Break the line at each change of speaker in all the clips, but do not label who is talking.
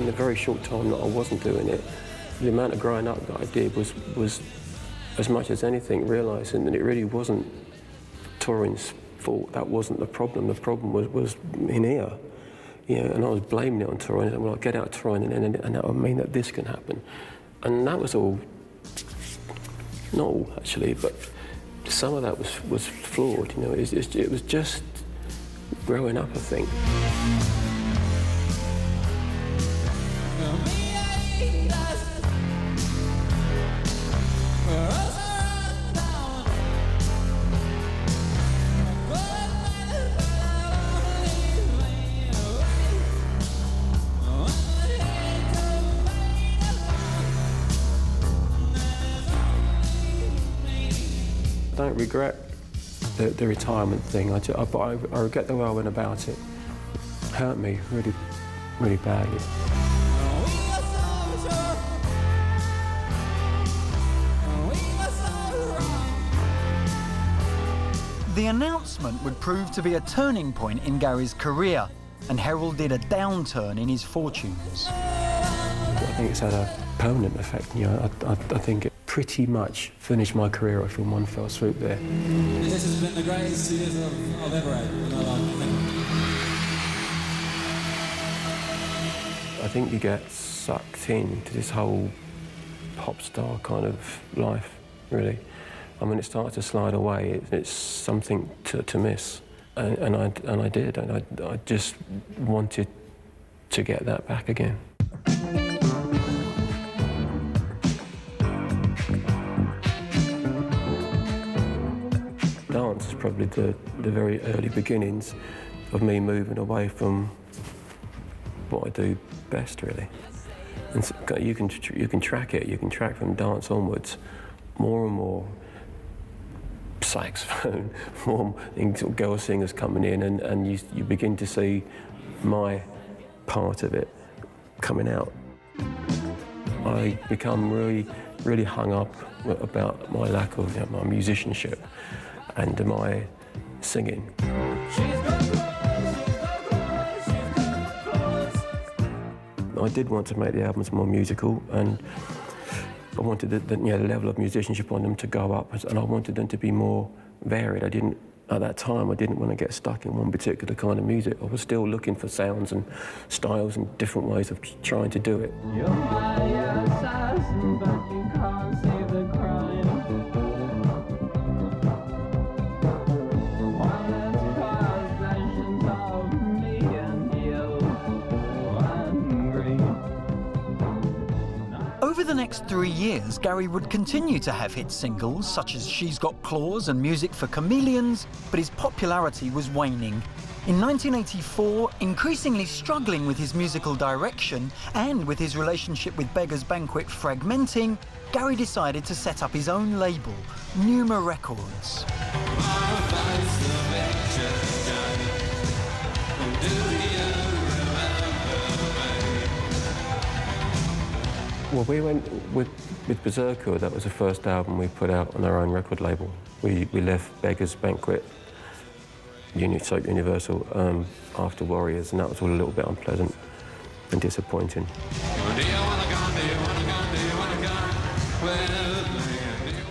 the very short time that I wasn't doing it, the amount of growing up that I did was as much as anything, realising that it really wasn't touring's fault. That wasn't the problem. The problem was in here. You know, and I was blaming it on touring. And well, I'll get out touring, and that would mean that this can happen. And that was all, not all actually, but some of that was flawed. You know, it was just growing up, I think. I don't regret the retirement thing, but I regret the way I went about it. It hurt me really, really badly.
The announcement would prove to be a turning point in Gary's career and heralded a downturn in his fortunes.
I think it's had a permanent effect. You know, I think it pretty much finished my career off in one fell swoop there.
This has been the greatest 2 years I've ever had in my life.
I think you get sucked into this whole pop star kind of life, really. And when it starts to slide away, it's something to miss. And I did, and I just wanted to get that back again. Dance is probably the very early beginnings of me moving away from what I do best, really. And so you can track it. You can track from dance onwards, more and more saxophone, more girl singers coming in, and you begin to see my part of it coming out. I become really hung up about my lack of my musicianship and my singing. I did want to make the albums more musical, and I wanted the level of musicianship on them to go up, and I wanted them to be more varied. At that time, I didn't want to get stuck in one particular kind of music. I was still looking for sounds and styles and different ways of trying to do it.
You're my assassin, but you can't see the crime.
Over the next 3 years, Gary would continue to have hit singles such as She's Got Claws and Music for Chameleons, but his popularity was waning. In 1984, increasingly struggling with his musical direction and with his relationship with Beggars Banquet fragmenting, Gary decided to set up his own label, Numan Records.
Well, we went with Berserker. That was the first album we put out on our own record label. We left Beggars Banquet, Universal, after Warriors, and that was all a little bit unpleasant and disappointing.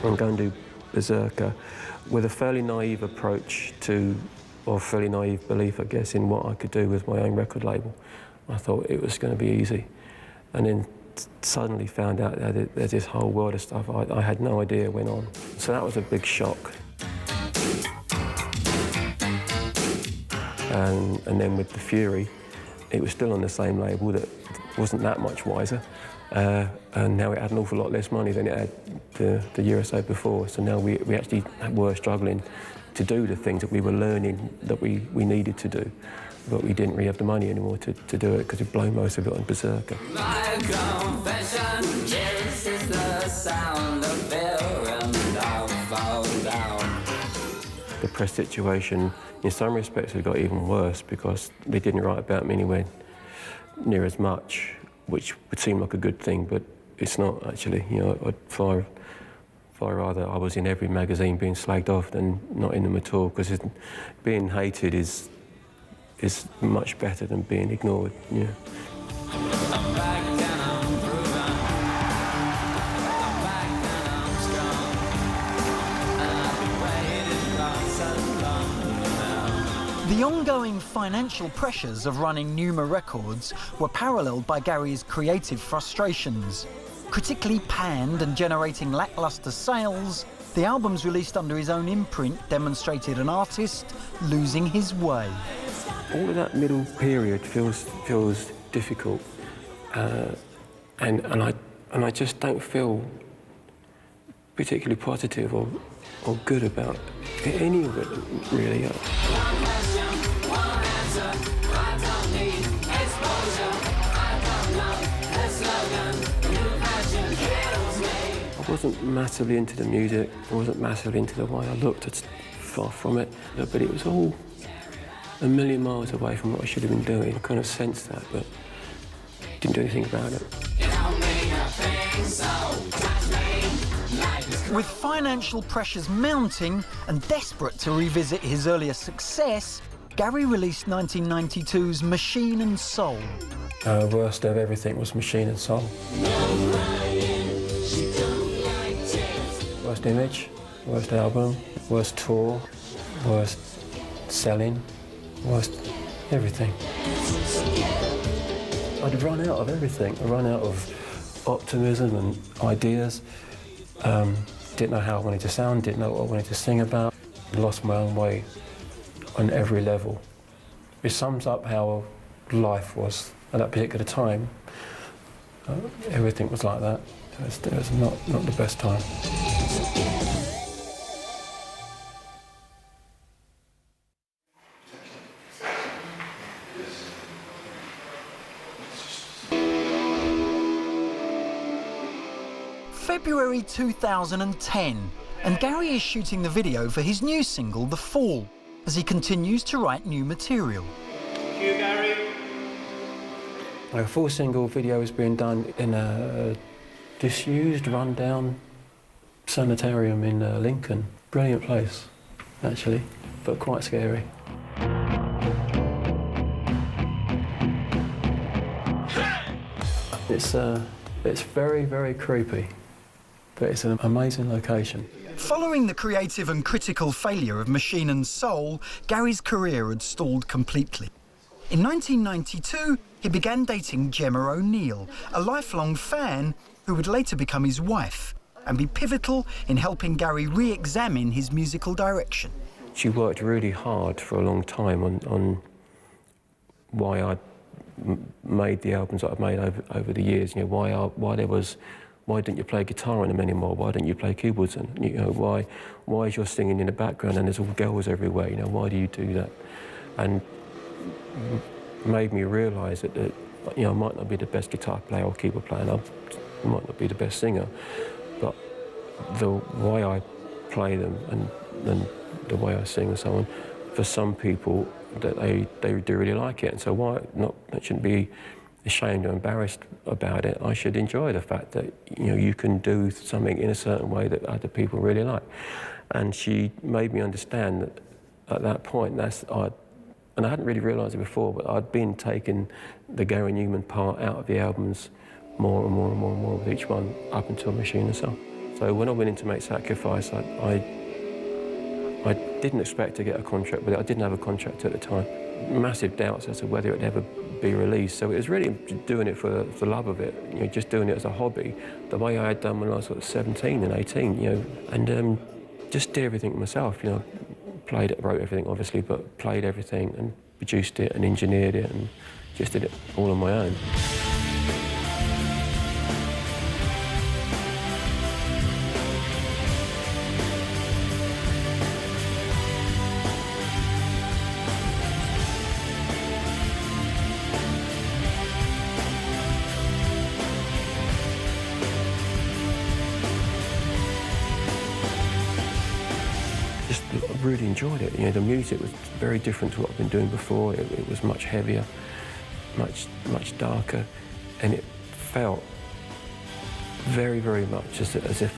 I'm going to do Berserker with a fairly naive approach to, or fairly naive belief, I guess, in what I could do with my own record label. I thought it was going to be easy, and then suddenly found out that there's this whole world of stuff I had no idea went on. So that was a big shock. And then with The Fury, it was still on the same label that wasn't that much wiser. And now it had an awful lot less money than it had the year or so before. So now we actually were struggling to do the things that we were learning that we needed to do. But we didn't really have the money anymore to do it because we'd blown most of it on Berserker.
My confession, this is the sound of fear and I'll fall down.
The press situation, in some respects, it got even worse because they didn't write about me anywhere near as much, which would seem like a good thing, but it's not actually. You know, I'd far rather I was in every magazine being slagged off than not in them at all, because being hated is much better than being ignored. Yeah.
The ongoing financial pressures of running Numan Records were paralleled by Gary's creative frustrations. Critically panned and generating lacklustre sales, the albums released under his own imprint demonstrated an artist losing his way.
All of that middle period feels difficult, and I just don't feel particularly positive or good about any of it, really. I wasn't massively into the music, I wasn't massively into the way I looked, it's far from it, but it was all a million miles away from what I should have been doing. I kind of sensed that, but didn't do anything about it.
With financial pressures mounting and desperate to revisit his earlier success, Gary released 1992's Machine and Soul.
Worst of everything was Machine and Soul. Worst image, worst album, worst tour, worst selling, worst everything. I'd run out of everything. I ran out of optimism and ideas. Didn't know how I wanted to sound, didn't know what I wanted to sing about. Lost my own way on every level. It sums up how life was at that particular time. Everything was like that. It was not the best time.
February 2010, and Gary is shooting the video for his new single, The Fall, as he continues to write new material.
Thank you, Gary.
A full single video is being done in a disused, run-down sanitarium in Lincoln. Brilliant place, actually, but quite scary. It's very, very creepy, but it's an amazing location.
Following the creative and critical failure of Machine and Soul, Gary's career had stalled completely. In 1992, he began dating Gemma O'Neill, a lifelong fan who would later become his wife and be pivotal in helping Gary re-examine his musical direction.
She worked really hard for a long time on why I made the albums that I've made over the years. You know, why didn't you play guitar on them anymore? Why don't you play keyboards? And you know, why is your singing in the background and there's all girls everywhere? You know, why do you do that? And made me realise that you know, I might not be the best guitar player or keyboard player, and I might not be the best singer, but the way I play them and the way I sing and so on, for some people, that they do really like it, and so why not? I shouldn't be ashamed or embarrassed about it. I should enjoy the fact that, you know, you can do something in a certain way that other people really like. And she made me understand that at that point, and I hadn't really realised it before, but I'd been taking the Gary Numan part out of the albums more and more and more and more with each one up until Machine and Soul. So when I went in to make Sacrifice, I didn't expect to get a contract with it. I didn't have a contract at the time. Massive doubts as to whether it would ever be released. So it was really doing it for the love of it, you know, just doing it as a hobby, the way I had done when I was sort of 17 and 18, you know, and just did everything myself, you know. Wrote everything, obviously, but played everything and produced it and engineered it and just did it all on my own. I really enjoyed it. You know, the music was very different to what I've been doing before. It was much heavier, much darker, and it felt very, very much as if